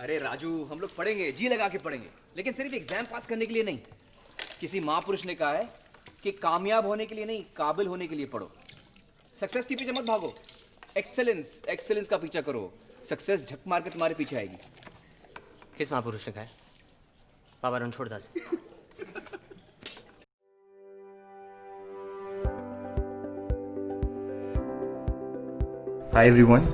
अरे राजू, हम लोग पढ़ेंगे, जी लगा के पढ़ेंगे, लेकिन सिर्फ एग्जाम पास करने के लिए नहीं। किसी महापुरुष ने कहा है कि कामयाब होने के लिए नहीं, काबिल होने के लिए पढ़ो। सक्सेस के पीछे मत भागो, एक्सेलेंस एक्सेलेंस का पीछा करो। सक्सेस झक मार के तुम्हारे पीछे आएगी। किस महापुरुष ने कहा है? बाबा Ranchhoddas. Hi everyone,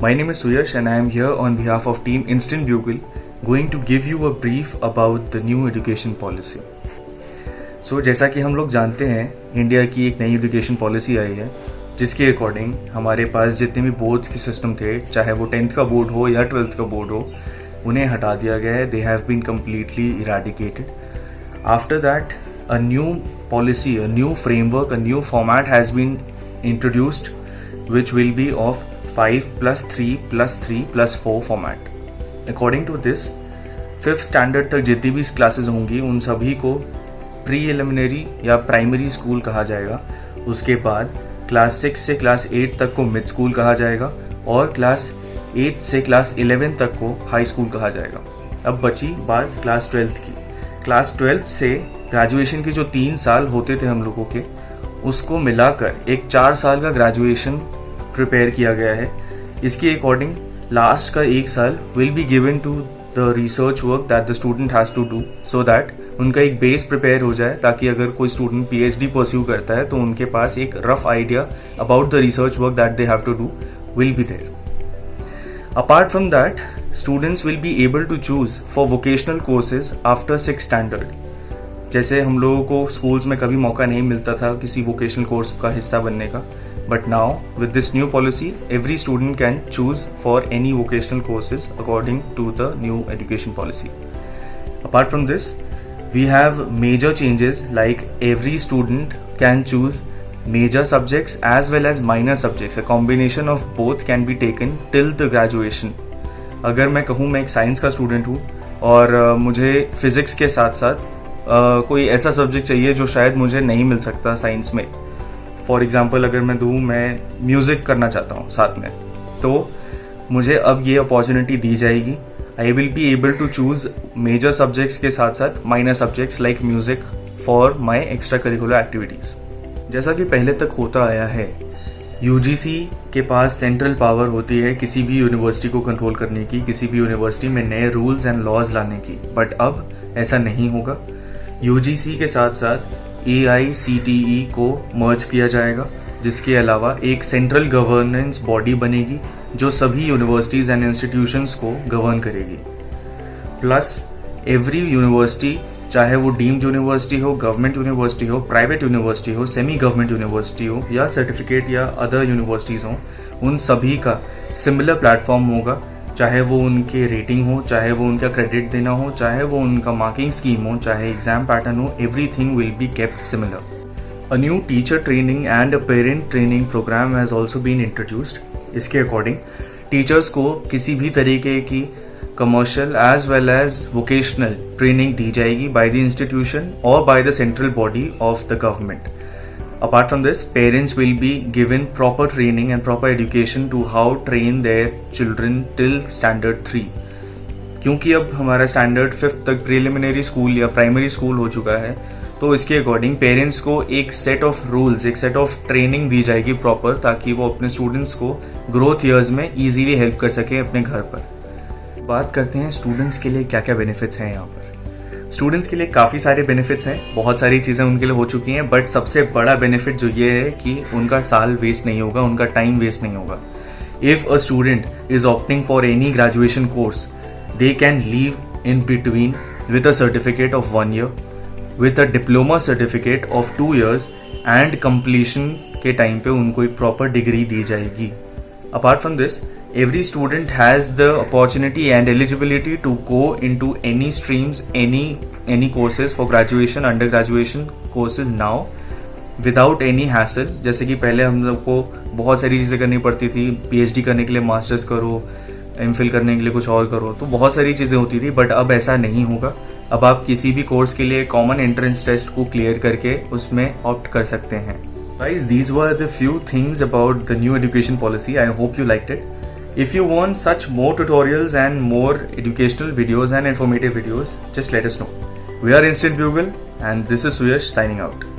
my name is Suyash and I am here on behalf of Team Instant Bugle going to give you a brief about the new education policy. So जैसा कि हम लोग जानते हैं, इंडिया की एक नई एजुकेशन पॉलिसी आई है जिसके अकॉर्डिंग हमारे पास जितने भी बोर्ड्स के सिस्टम थे, चाहे वो 10th का बोर्ड हो या 12th का बोर्ड हो, उन्हें हटा दिया गया है. They have been completely eradicated. After that a new policy, a new framework, a new format has been introduced which will be of 5+3+3+4 format. According to this, 5th standard तक जितनी भी क्लासेस होंगी उन सभी को प्री एलिमिनरी या primary school कहा जाएगा. उसके बाद क्लास 6 से क्लास 8 तक को मिड स्कूल कहा जाएगा और क्लास 8 से क्लास 11 तक को हाई स्कूल कहा जाएगा. अब बची बात क्लास 12th की. क्लास 12th से ग्रेजुएशन के जो 3 साल होते थे हम लोगों के, उसको मिलाकर एक 4 साल का ग्रेजुएशन प्रिपेयर किया गया है. इसके अकॉर्डिंग लास्ट का 1 साल will be given to the research work that the student has to do, so that उनका एक बेस प्रिपेयर हो जाए, ताकि अगर कोई स्टूडेंट पीएचडी परस्यू करता है तो उनके पास एक rough idea about the research work that they have to do will be there. Apart from that, students will be able to choose for vocational courses after 6th standard. जैसे हम लोगों को स्कूल्स में कभी मौका नहीं मिलता था किसी वोकेशनल कोर्स का हिस्सा बनने का, but now with this new policy every student can choose for any vocational courses according to the new education policy. Apart from this, we have major changes like every student can choose major subjects as well as minor subjects. A combination of both can be taken till the graduation. अगर मैं कहूँ मैं एक science का student हूँ और मुझे physics के साथ साथ कोई ऐसा सब्जेक्ट चाहिए जो शायद मुझे नहीं मिल सकता साइंस में. फॉर एग्जाम्पल अगर मैं दूँ, मैं म्यूजिक करना चाहता हूँ साथ में, तो मुझे अब ये अपॉर्चुनिटी दी जाएगी. I will be able to choose major subjects के साथ साथ minor subjects like music for my extra curricular activities. जैसा कि पहले तक होता आया है, यूजीसी के पास सेंट्रल पावर होती है किसी भी यूनिवर्सिटी को कंट्रोल करने की, किसी भी यूनिवर्सिटी में नए रूल्स एंड लॉज लाने की. बट अब ऐसा नहीं होगा. यूजीसी के साथ साथ एआईसीटीई को मर्ज किया जाएगा, जिसके अलावा एक सेंट्रल गवर्नेंस बॉडी बनेगी जो सभी यूनिवर्सिटीज एंड इंस्टीट्यूशंस को गवर्न करेगी. प्लस एवरी यूनिवर्सिटी, चाहे वो डीम्ड यूनिवर्सिटी हो, गवर्नमेंट यूनिवर्सिटी हो, प्राइवेट यूनिवर्सिटी हो, सेमी गवर्नमेंट यूनिवर्सिटी हो या सर्टिफिकेट या अदर यूनिवर्सिटीज हो, उन सभी का सिमिलर प्लेटफॉर्म होगा. चाहे वो उनके रेटिंग हो, चाहे वो उनका क्रेडिट देना हो, चाहे वो उनका मार्किंग स्कीम हो, चाहे एग्जाम पैटर्न हो, everything will be kept similar. A new teacher training and a parent training program has also been introduced. इसके अकॉर्डिंग टीचर्स को किसी भी तरीके की commercial as well as vocational training दी जाएगी बाय द इंस्टीट्यूशन और by the central body of the government. Apart from this, parents will be given proper training and proper education to how train their children till standard 3. क्योंकि अब हमारा standard 5th तक preliminary school या primary school हो चुका है, तो इसके अकॉर्डिंग पेरेंट्स को एक सेट ऑफ रूल्स, एक सेट ऑफ ट्रेनिंग दी जाएगी प्रॉपर, ताकि वो अपने स्टूडेंट्स को ग्रोथ ईयर्स में इजीली हेल्प कर सके अपने घर पर. बात करते हैं स्टूडेंट्स के लिए क्या क्या बेनिफिट्स हैं यहाँ पर. स्टूडेंट्स के लिए काफ़ी सारे बेनिफिट्स हैं, बहुत सारी चीज़ें उनके लिए हो चुकी हैं, बट सबसे बड़ा बेनिफिट जो ये है कि उनका साल वेस्ट नहीं होगा, उनका टाइम वेस्ट नहीं होगा. If a student is opting for any graduation course, they can leave in between with a certificate of 1 year, with a diploma certificate of 2 years and completion के टाइम पे उनको एक proper degree दी जाएगी. Apart from this, every student has the opportunity and eligibility to go into any streams, any courses for graduation, undergraduation courses now without any hassle. जैसे कि पहले हम लोग को बहुत सारी चीज़ें करनी पड़ती थी, पीएचडी करने के लिए मास्टर्स करो, एमफिल करने के लिए कुछ और करो, तो बहुत सारी चीज़ें होती थी. बट अब ऐसा नहीं होगा. अब आप किसी भी कोर्स के लिए कॉमन एंट्रेंस टेस्ट को क्लियर करके उसमें ऑप्ट कर सकते हैं. Guys, these were the few things about the new education policy. I hope you liked it. If you want such more tutorials and more educational videos and informative videos, just let us know. We are Instant Bugle and this is Suyash signing out.